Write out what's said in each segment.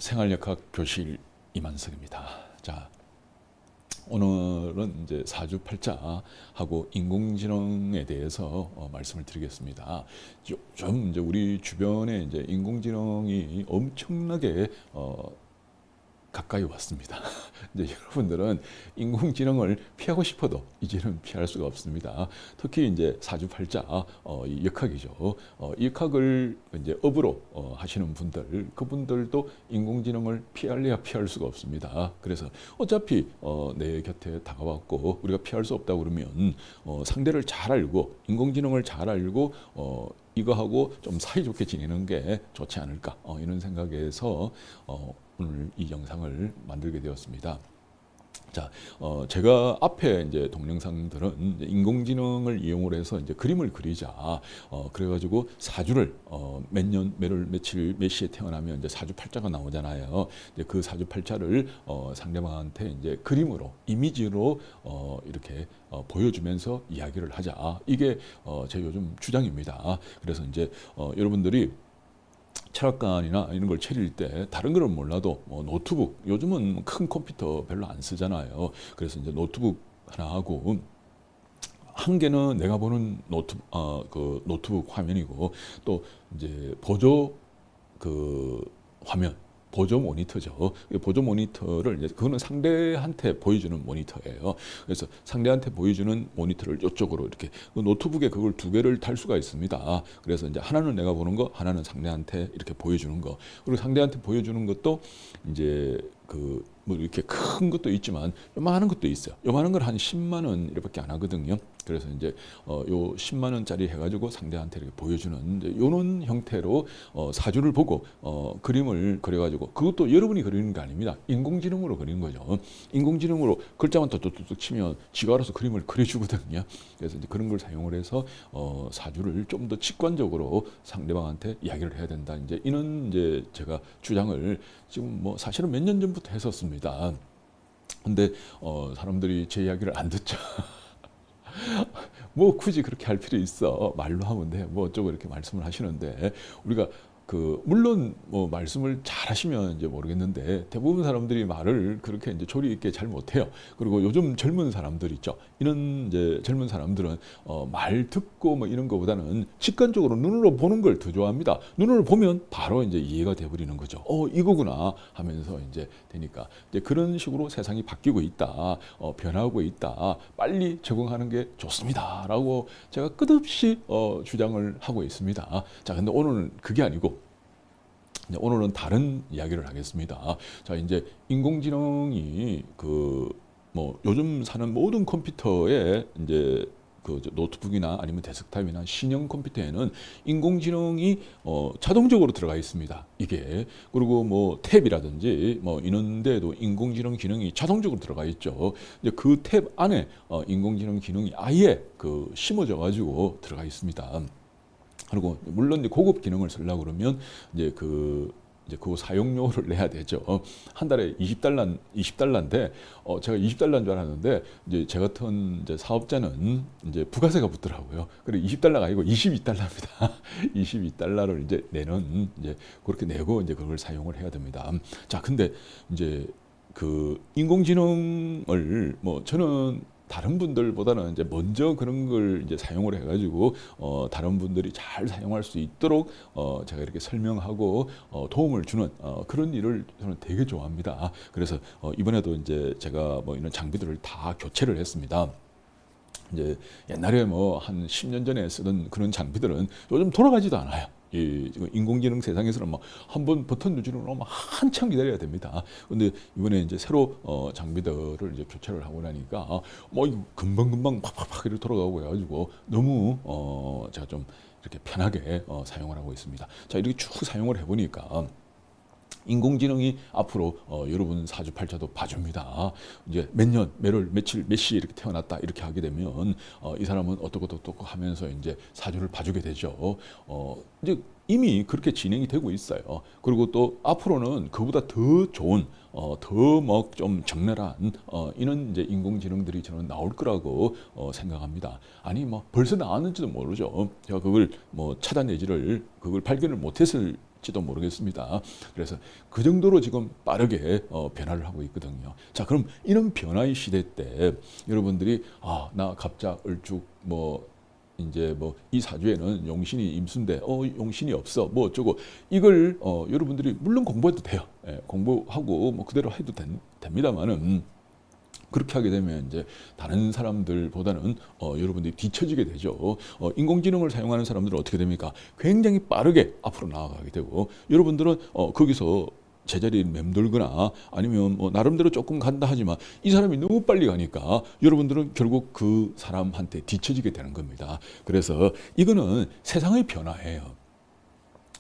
생활역학 교실 이만석입니다. 자, 오늘은 이제 사주팔자하고 인공지능에 대해서 말씀을 드리겠습니다. 좀 이제 우리 주변에 이제 인공지능이 엄청나게 가까이 왔습니다. 이제 여러분들은 인공지능을 피하고 싶어도 이제는 피할 수가 없습니다. 특히 이제 사주팔자 이 역학이죠. 이 역학을 이제 업으로 하시는 분들, 그분들도 인공지능을 피할래야 피할 수가 없습니다. 그래서 어차피 내 곁에 다가왔고 우리가 피할 수 없다 그러면 상대를 잘 알고 인공지능을 잘 알고 이거하고 좀 사이좋게 지내는 게 좋지 않을까 이런 생각에서 오늘 이 영상을 만들게 되었습니다. 자, 제가 앞에 이제 동영상들은 이제 인공지능을 이용을 해서 이제 그림을 그리자. 그래가지고 사주를 몇 년, 몇 월, 며칠, 몇 시에 태어나면 이제 사주팔자가 나오잖아요. 이제 그 사주팔자를 상대방한테 이제 그림으로, 이미지로 이렇게 보여주면서 이야기를 하자. 이게 제 요즘 주장입니다. 그래서 이제 여러분들이 철학관이나 이런 걸 차릴 때 다른 거는 몰라도 뭐 노트북, 요즘은 큰 컴퓨터 별로 안 쓰잖아요. 그래서 이제 노트북 하나 하고 한 개는 내가 보는 노트북 화면이고 또 이제 보조 화면, 보조 모니터죠. 보조 모니터를 이제 그거는 상대한테 보여주는 모니터예요. 그래서 상대한테 보여주는 모니터를 이쪽으로 이렇게 그 노트북에 그걸 두 개를 달 수가 있습니다. 그래서 이제 하나는 내가 보는 거, 하나는 상대한테 이렇게 보여주는 거. 그리고 상대한테 보여주는 것도 이제 뭐 이렇게 큰 것도 있지만 요만한 것도 있어요. 요만한 걸 한 10만 원 이렇게밖에 안 하거든요. 그래서 이제 요 10만 원짜리 해가지고 상대한테 이렇게 보여주는 이제 요런 형태로 사주를 보고 그림을 그려가지고 그것도 여러분이 그리는 게 아닙니다. 인공지능으로 그리는 거죠. 인공지능으로 글자만 톡톡톡 치면 지가 알아서 그림을 그려주거든요. 그래서 이제 그런 걸 사용을 해서 사주를 좀 더 직관적으로 상대방한테 이야기를 해야 된다. 이제 이런 이제 제가 주장을 지금 뭐 사실은 몇 년 전부터 했었습니다. 근데 사람들이 제 이야기를 안 듣죠. 뭐 굳이 그렇게 할 필요 있어. 말로 하면 돼. 뭐 어쩌고 이렇게 말씀을 하시는데 우리가 물론 뭐 말씀을 잘 하시면 이제 모르겠는데 대부분 사람들이 말을 그렇게 이제 조리 있게 잘 못해요. 그리고 요즘 젊은 사람들 있죠. 이런 이제 젊은 사람들은 말 듣고 뭐 이런 거보다는 직관적으로 눈으로 보는 걸 더 좋아합니다. 눈으로 보면 바로 이제 이해가 돼버리는 거죠. 이거구나 하면서 이제 되니까 이제 그런 식으로 세상이 바뀌고 있다, 변하고 있다, 빨리 적응하는 게 좋습니다라고 제가 끝없이 주장을 하고 있습니다. 자, 근데 오늘은 그게 아니고. 오늘은 다른 이야기를 하겠습니다. 자, 이제 인공지능이 뭐 요즘 사는 모든 컴퓨터에 이제 노트북이나 아니면 데스크탑이나 신형 컴퓨터에는 인공지능이 자동적으로 들어가 있습니다. 이게 그리고 뭐 탭이라든지 뭐 이런 데도 인공지능 기능이 자동적으로 들어가 있죠. 이제 그 탭 안에 인공지능 기능이 아예 심어져 가지고 들어가 있습니다. 그리고 물론 이제 고급 기능을 쓰려고 그러면 이제 이제 그 사용료를 내야 되죠. 한 달에 20달러인데 제가 20달러인 줄 알았는데 이제 제 같은 이제 사업자는 이제 부가세가 붙더라고요. 그래 20달러가 아니고 22달러입니다. 22달러를 이제 이제 그렇게 내고 이제 그걸 사용을 해야 됩니다. 자, 근데 이제 인공지능을 뭐 저는 다른 분들보다는 이제 먼저 그런 걸 이제 사용을 해가지고 다른 분들이 잘 사용할 수 있도록 제가 이렇게 설명하고 도움을 주는 그런 일을 저는 되게 좋아합니다. 그래서 이번에도 이제 제가 뭐 이런 장비들을 다 교체를 했습니다. 이제 옛날에 뭐 한 10년 전에 쓰던 그런 장비들은 요즘 돌아가지도 않아요. 이 인공지능 세상에서는 뭐 한 번 버튼 누르면 한참 기다려야 됩니다. 근데 이번에 이제 새로 장비들을 이제 교체를 하고 나니까 뭐 이거 금방금방 팍팍팍 이렇게 돌아가고 해가지고 너무 제가 좀 이렇게 편하게 사용을 하고 있습니다. 자, 이렇게 쭉 사용을 해보니까 인공지능이 앞으로 여러분 사주팔자도 봐줍니다. 이제 몇 년, 몇 월, 며칠, 몇 시 이렇게 태어났다 이렇게 하게 되면 이 사람은 어떻고 하면서 이제 사주를 봐주게 되죠. 이제 이미 그렇게 진행이 되고 있어요. 그리고 또 앞으로는 그보다 더 좋은 더 뭐 좀 적나라한 이런 이제 인공지능들이 저는 나올 거라고 생각합니다. 아니 뭐 벌써 나왔는지도 모르죠. 제가 그걸 뭐 찾아내지를 그걸 발견을 못했을 지도 모르겠습니다. 그래서 그 정도로 지금 빠르게 변화를 하고 있거든요. 자, 그럼 이런 변화의 시대 때 여러분들이 나 갑작 얼죽 이제 이 사주에는 용신이 임수인데 용신이 없어 뭐 어쩌고 이걸 여러분들이 물론 공부해도 돼요. 예, 공부하고 그대로 해도 됩니다만은 그렇게 하게 되면 이제 다른 사람들보다는 여러분들이 뒤처지게 되죠. 인공지능을 사용하는 사람들은 어떻게 됩니까? 굉장히 빠르게 앞으로 나아가게 되고 여러분들은 거기서 제자리에 맴돌거나 아니면 나름대로 조금 간다 하지만 이 사람이 너무 빨리 가니까 여러분들은 결국 그 사람한테 뒤처지게 되는 겁니다. 그래서 이거는 세상의 변화예요.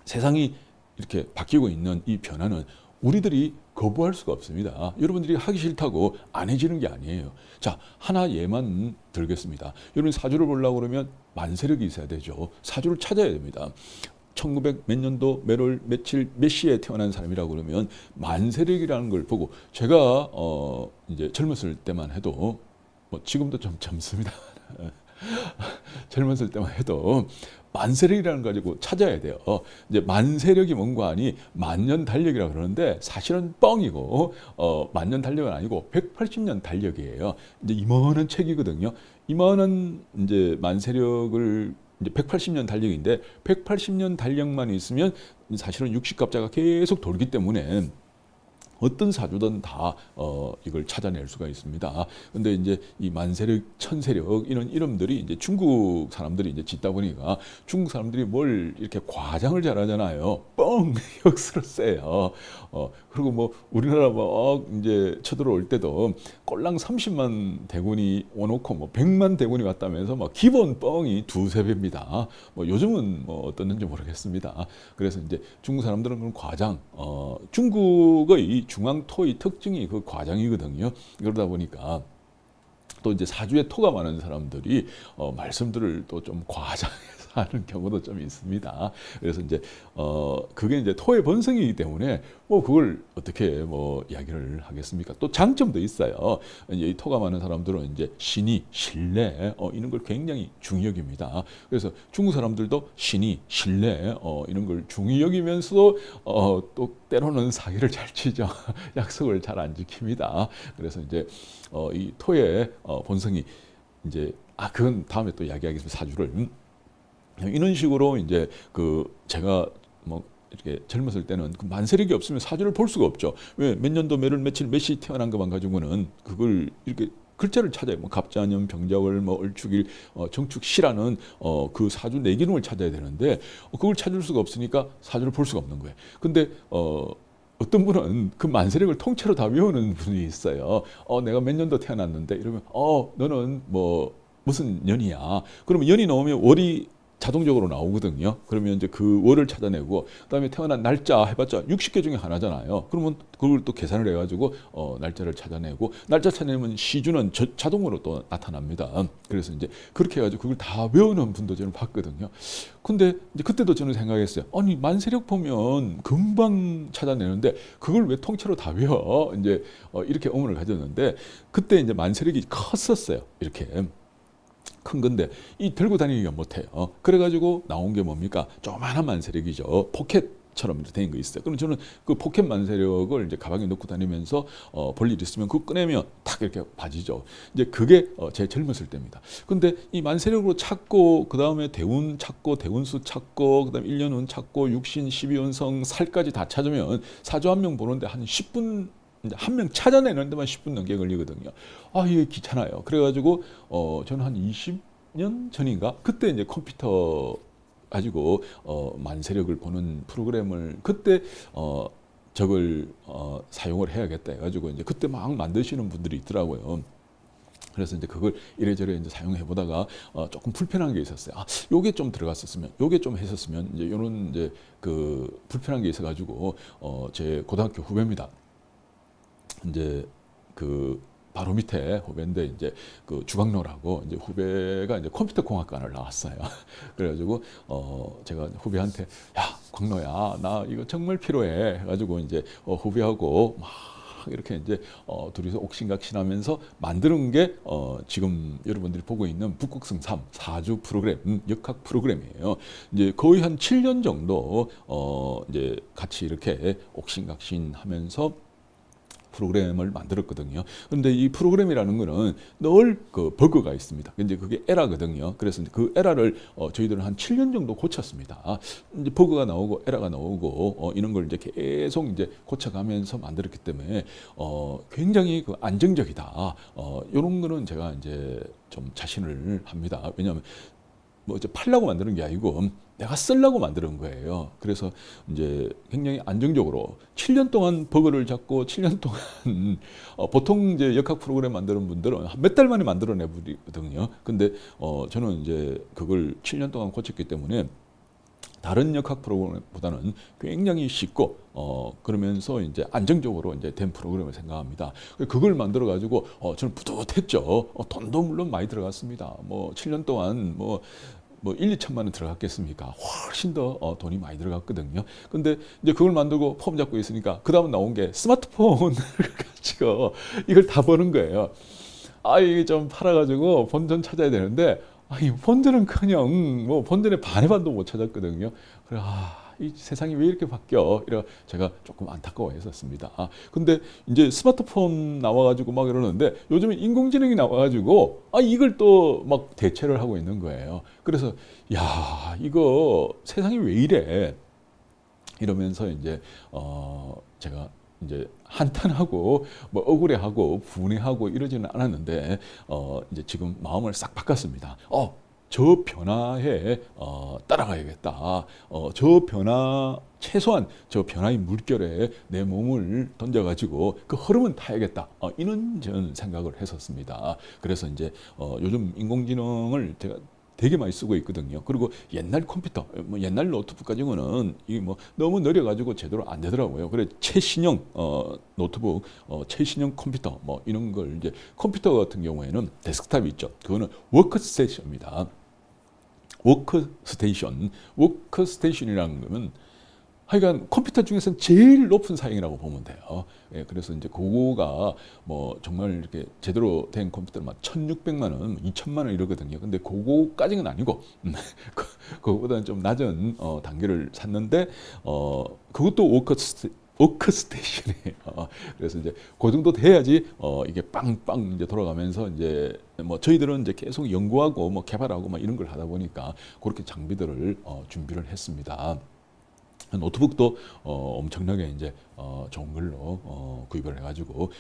세상이 이렇게 바뀌고 있는 이 변화는 우리들이 거부할 수가 없습니다. 여러분들이 하기 싫다고 안 해지는 게 아니에요. 자, 하나 예만 들겠습니다. 여러분 사주를 보려고 그러면 만세력이 있어야 되죠. 사주를 찾아야 됩니다. 1900 몇 년도 몇월 며칠 몇 시에 태어난 사람이라고 그러면 만세력이라는 걸 보고 제가 이제 젊었을 때만 해도 지금도 좀 젊습니다. 젊었을 때만 해도 만세력이라는 걸 가지고 찾아야 돼요. 이제 만세력이 뭔가 하니 만년 달력이라고 그러는데 사실은 뻥이고 만년 달력은 아니고 180년 달력이에요. 이제 이만한 책이거든요. 이만한 이제 만세력을 이제 180년 달력인데 180년 달력만 있으면 사실은 60갑자가 계속 돌기 때문에 어떤 사주든 다 이걸 찾아낼 수가 있습니다. 근데 이제 이 만세력, 천세력 이런 이름들이 이제 중국 사람들이 이제 짓다 보니까 중국 사람들이 뭘 이렇게 과장을 잘하잖아요. 뻥 역수로 세요. 그리고 우리나라 이제 쳐들어올 때도 꼴랑 30만 대군이 오놓고 100만 대군이 왔다면서 기본 뻥이 두세 배입니다. 요즘은 어떻는지 모르겠습니다. 그래서 이제 중국 사람들은 그런 과장, 중국의 중앙토의 특징이 그 과장이거든요. 그러다 보니까 또 이제 사주에 토가 많은 사람들이 말씀들을 또 좀 과장해서 하는 경우도 좀 있습니다. 그래서 이제 그게 이제 토의 본성이기 때문에 그걸 어떻게 이야기를 하겠습니까? 또 장점도 있어요. 이제 이 토가 많은 사람들은 이제 신의, 신뢰 이런 걸 굉장히 중히 여깁니다. 그래서 중국 사람들도 신의, 신뢰 이런 걸 중히 여기면서도 또 때로는 사기를 잘 치죠. 약속을 잘 안 지킵니다. 그래서 이제 이 토의 본성이 이제 그건 다음에 또 이야기하겠습니다. 사주를 이런 식으로 이제 제가 이렇게 젊었을 때는 그 만세력이 없으면 사주를 볼 수가 없죠. 왜 몇 년도 몇월 며칠 몇 시 태어난 것만 가지고는 그걸 이렇게 글자를 찾아요. 갑자년, 병자월, 얼축일, 정축시라는 그 사주 네 기둥을 찾아야 되는데 그걸 찾을 수가 없으니까 사주를 볼 수가 없는 거예요. 근데 어떤 분은 그 만세력을 통째로 다 외우는 분이 있어요. 내가 몇 년도 태어났는데 이러면 너는 무슨 년이야. 그러면 연이 나오면 월이 자동적으로 나오거든요. 그러면 이제 그 월을 찾아내고 그다음에 태어난 날짜 해봤자 60개 중에 하나잖아요. 그러면 그걸 또 계산을 해가지고 날짜를 찾아내고 날짜 찾아내면 시주는 자동으로 또 나타납니다. 그래서 이제 그렇게 해가지고 그걸 다 외우는 분도 저는 봤거든요. 근데 이제 그때도 저는 생각했어요. 아니 만세력 보면 금방 찾아내는데 그걸 왜 통째로 다 외워? 이제 이렇게 의문을 가졌는데 그때 이제 만세력이 컸었어요. 이렇게. 큰 건데 이 들고 다니기가 못해요. 그래가지고 나온 게 뭡니까? 조그마한 만세력이죠. 포켓처럼 이렇게 된 거 있어요. 그럼 저는 그 포켓 만세력을 이제 가방에 넣고 다니면서 볼 일 있으면 그거 꺼내면 탁 이렇게 봐지죠. 이제 그게 제 젊었을 때입니다. 근데 이 만세력으로 찾고 그 다음에 대운 찾고 대운수 찾고 그 다음에 1년운 찾고 육신 12운성 살까지 다 찾으면 사주 한 명 보는데 한 10분 한 명 찾아내는 데만 10분 넘게 걸리거든요. 이게 귀찮아요. 그래가지고 저는 한 20년 전인가 그때 이제 컴퓨터 가지고 만세력을 보는 프로그램을 그때 저걸 사용을 해야겠다 해가지고 이제 그때 막 만드시는 분들이 있더라고요. 그래서 이제 그걸 이래저래 이제 사용해 보다가 조금 불편한 게 있었어요. 요게 좀 들어갔었으면, 요게 좀 했었으면 이제 요런 이제 그 불편한 게 있어가지고 제 고등학교 후배입니다. 이제 그 바로 밑에 후배인데 이제 그 주광로라고 이제 후배가 이제 컴퓨터 공학과를 나왔어요. 그래가지고 제가 후배한테 야 광로야 나 이거 정말 필요해 해가지고 이제 후배하고 막 이렇게 이제 둘이서 옥신각신하면서 만드는 게 지금 여러분들이 보고 있는 북극성 3 4주 프로그램, 역학 프로그램이에요. 이제 거의 한 7년 정도 이제 같이 이렇게 옥신각신하면서 프로그램을 만들었거든요. 그런데 이 프로그램이라는 거는 늘 그 버그가 있습니다. 이제 그게 에러거든요. 그래서 그 에러를 저희들은 한 7년 정도 고쳤습니다. 이제 버그가 나오고 에러가 나오고 이런 걸 이제 계속 이제 고쳐가면서 만들었기 때문에 굉장히 그 안정적이다. 이런 거는 제가 이제 좀 자신을 합니다. 왜냐하면 뭐 이제 팔려고 만드는 게 아니고 내가 쓰려고 만드는 거예요. 그래서 이제 굉장히 안정적으로 7년 동안 버그를 잡고 7년 동안 보통 이제 역학 프로그램 만드는 분들은 몇 달 만에 만들어내 버리거든요. 근데 저는 이제 그걸 7년 동안 고쳤기 때문에 다른 역학 프로그램보다는 굉장히 쉽고 그러면서 이제 안정적으로 이제 된 프로그램을 생각합니다. 그걸 만들어 가지고 저는 뿌듯했죠. 돈도 물론 많이 들어갔습니다. 뭐 7년 동안 뭐 1, 2천만 원 들어갔겠습니까? 훨씬 더 돈이 많이 들어갔거든요. 근데 이제 그걸 만들고 폼 잡고 있으니까 그 다음 나온 게 스마트폰을 가지고 이걸 다 버는 거예요. 이게 좀 팔아가지고 본전 찾아야 되는데 이 본전은커녕 뭐 본전의 반의 반도 못 찾았거든요. 그래 이 세상이 왜 이렇게 바뀌어? 이래 제가 조금 안타까워했었습니다. 근데 이제 스마트폰 나와가지고 막 이러는데 요즘에 인공지능이 나와가지고 이걸 또 막 대체를 하고 있는 거예요. 그래서 야 이거 세상이 왜 이래? 이러면서 이제 제가 이제 한탄하고 뭐 억울해하고 분해하고 이러지는 않았는데 이제 지금 마음을 싹 바꿨습니다. 저 변화에 따라가야겠다. 저 변화 최소한 저 변화의 물결에 내 몸을 던져가지고 그 흐름은 타야겠다. 이런 저는 생각을 했었습니다. 그래서 이제 요즘 인공지능을 제가 되게 많이 쓰고 있거든요. 그리고 옛날 컴퓨터, 뭐 옛날 노트북 가지고는 이게 뭐 너무 느려가지고 제대로 안 되더라고요. 그래 최신형 노트북, 최신형 컴퓨터 뭐 이런 걸 이제 컴퓨터 같은 경우에는 데스크탑이 있죠. 그거는 워크스테이션입니다. 워크스테이션이라는 거는 하여간 컴퓨터 중에서는 제일 높은 사양이라고 보면 돼요. 그래서 이제 그거가 뭐 정말 이렇게 제대로 된 컴퓨터는 막 1,600만 원, 2,000만 원 이러거든요. 근데 그거까지는 아니고 그거보다는 좀 낮은 단계를 샀는데 그것도 워크스테이션이에요. 그래서 이제 그 정도 돼야지 이게 빵빵 이제 돌아가면서 이제 뭐 저희들은 이제 계속 연구하고 뭐 개발하고 막 이런 걸 하다 보니까 그렇게 장비들을 준비를 했습니다. 노트북도 엄청나게 이제 좋은 걸로 구입을 해가지고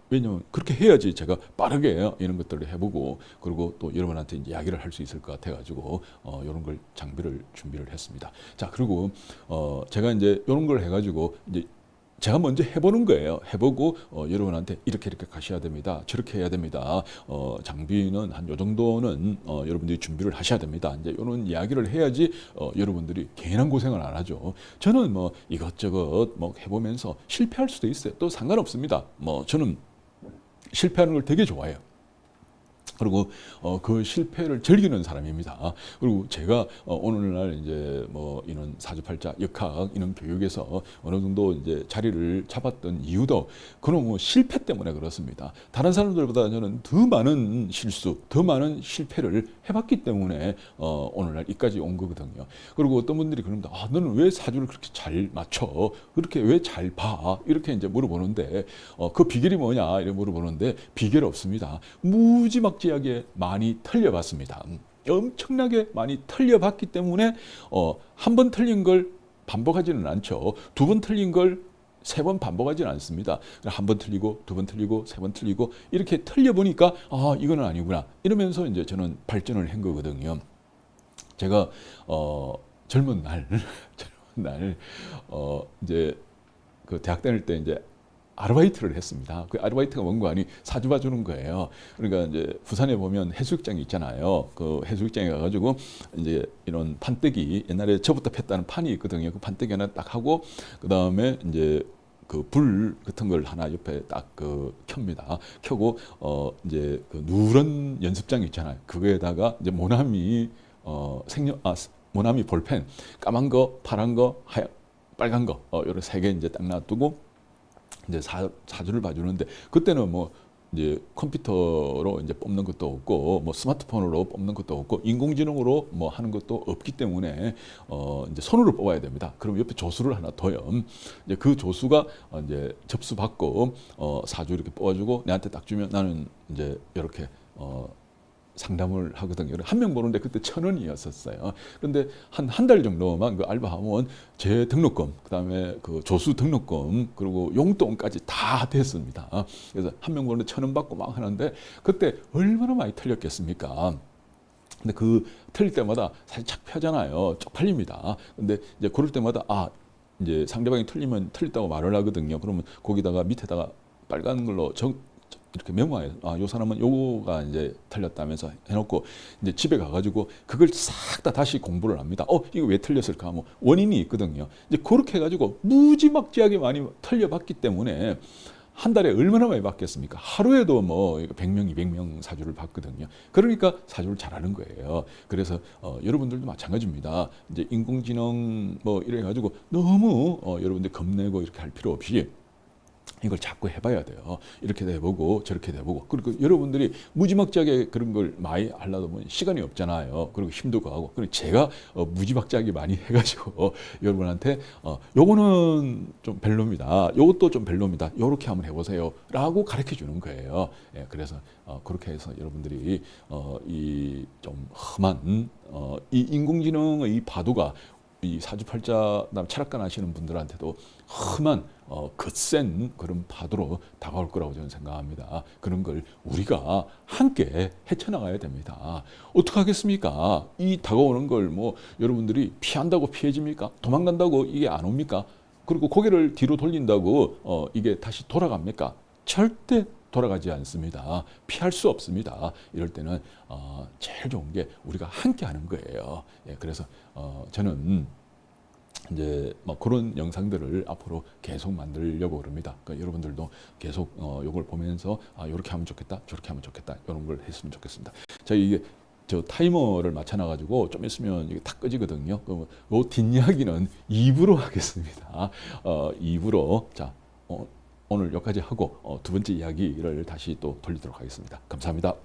왜냐면 그렇게 해야지 제가 빠르게 이런 것들을 해보고 그리고 또 여러분한테 이제 이야기를 할 수 있을 것 같아가지고 이런 걸 장비를 준비를 했습니다. 자 그리고 제가 이제 이런 걸 해가지고 이제 제가 먼저 해보는 거예요. 해보고 여러분한테 이렇게 가셔야 됩니다. 저렇게 해야 됩니다. 장비는 한 요 정도는 여러분들이 준비를 하셔야 됩니다. 이제 이런 이야기를 해야지 여러분들이 괜한 고생을 안 하죠. 저는 뭐 이것저것 뭐 해보면서 실패할 수도 있어요. 또 상관없습니다. 뭐 저는 실패하는 걸 되게 좋아해요. 그리고 그 실패를 즐기는 사람입니다. 그리고 제가 오늘날 이제 뭐 이런 사주팔자 역학 이런 교육에서 어느 정도 이제 자리를 잡았던 이유도 그런 뭐 실패 때문에 그렇습니다. 다른 사람들보다 저는 더 많은 실수, 더 많은 실패를 해봤기 때문에 오늘날 이까지 온 거거든요. 그리고 어떤 분들이 그럽니다. 너는 왜 사주를 그렇게 잘 맞춰? 그렇게 왜 잘 봐? 이렇게 이제 물어보는데 그 비결이 뭐냐? 이렇게 물어보는데 비결 없습니다. 무지막지 하게 많이 틀려봤습니다. 엄청나게 많이 틀려봤기 때문에 한 번 틀린 걸 반복하지는 않죠. 두 번 틀린 걸 세 번 반복하지는 않습니다. 한 번 틀리고 두 번 틀리고 세 번 틀리고 이렇게 틀려보니까 이거는 아니구나 이러면서 이제 저는 발전을 한 거거든요. 제가 젊은 날 이제 그 대학 다닐 때 이제 아르바이트를 했습니다. 그 아르바이트가 뭔가 아니 사주 봐주는 거예요. 그러니까 이제 부산에 보면 해수욕장이 있잖아요. 그 해수욕장에 가가지고 이제 이런 판때기 옛날에 저부터 폈다는 판이 있거든요. 그 판때기 하나 딱 하고 그 다음에 이제 그 불 같은 걸 하나 옆에 딱 그 켭니다. 켜고 이제 그 누런 연습장 있잖아요. 그거에다가 이제 모나미 모나미 볼펜 까만 거, 파란 거, 하얀 빨간 거 요런 세 개 이제 딱 놔두고 이제 사주를 봐주는데 그때는 뭐 이제 컴퓨터로 이제 뽑는 것도 없고 뭐 스마트폰으로 뽑는 것도 없고 인공지능으로 뭐 하는 것도 없기 때문에 이제 손으로 뽑아야 됩니다. 그럼 옆에 조수를 하나 둬요. 이제 그 조수가 이제 접수 받고 사주 이렇게 뽑아주고 내한테 딱 주면 나는 이제 이렇게 상담을 하거든요. 한 명 보는데 그때 1,000원이었었어요. 그런데 한 달 정도만 그 알바하면 제 등록금, 그다음에 그 조수 등록금, 그리고 용돈까지 다 됐습니다. 그래서 한 명 보는데 1,000원 받고 막 하는데 그때 얼마나 많이 틀렸겠습니까? 근데 그 틀릴 때마다 사실 착피하잖아요. 쪽팔립니다. 근데 이제 그럴 때마다 이제 상대방이 틀리면 틀렸다고 말을 하거든요. 그러면 거기다가 밑에다가 빨간 걸로 이렇게 메모해요. 요 사람은 요거가 이제 틀렸다면서 해놓고 이제 집에 가가지고 그걸 싹 다 다시 공부를 합니다. 이거 왜 틀렸을까? 뭐 원인이 있거든요. 이제 그렇게 해가지고 무지막지하게 많이 틀려봤기 때문에 한 달에 얼마나 많이 받겠습니까? 하루에도 뭐 100명, 200명 사주를 받거든요. 그러니까 사주를 잘하는 거예요. 그래서 여러분들도 마찬가지입니다. 이제 인공지능 뭐 이래가지고 너무 여러분들 겁내고 이렇게 할 필요 없이 이걸 자꾸 해봐야 돼요. 이렇게도 해보고 저렇게도 해보고. 그리고 여러분들이 무지막지하게 그런 걸 많이 하려다 보면 시간이 없잖아요. 그리고 힘도 가고. 그리고 제가 무지막지하게 많이 해가지고 여러분한테 요거는 좀 별로입니다. 요것도 좀 별로입니다. 요렇게 한번 해보세요. 라고 가르쳐 주는 거예요. 예, 그래서 그렇게 해서 여러분들이 이 좀 험한 이 인공지능의 이 바둑가 이 사주팔자 철학관 하시는 분들한테도 험한 거센 그런 파도로 다가올 거라고 저는 생각합니다. 그런 걸 우리가 함께 헤쳐나가야 됩니다. 어떻게 하겠습니까? 이 다가오는 걸 뭐 여러분들이 피한다고 피해집니까? 도망간다고 이게 안 옵니까? 그리고 고개를 뒤로 돌린다고 이게 다시 돌아갑니까? 절대 돌아가지 않습니다. 피할 수 없습니다. 이럴 때는 제일 좋은 게 우리가 함께 하는 거예요. 예, 그래서 저는 이제 뭐 그런 영상들을 앞으로 계속 만들려고 그럽니다. 그러니까 여러분들도 계속 이걸 보면서 이렇게 하면 좋겠다, 저렇게 하면 좋겠다, 이런 걸 했으면 좋겠습니다. 자, 이게 저 타이머를 맞춰놔가지고 좀 있으면 이게 다 꺼지거든요. 그럼 요 뒷이야기는 2부로 하겠습니다. 2부로 자 오늘 여기까지 하고 두 번째 이야기를 다시 또 돌리도록 하겠습니다. 감사합니다.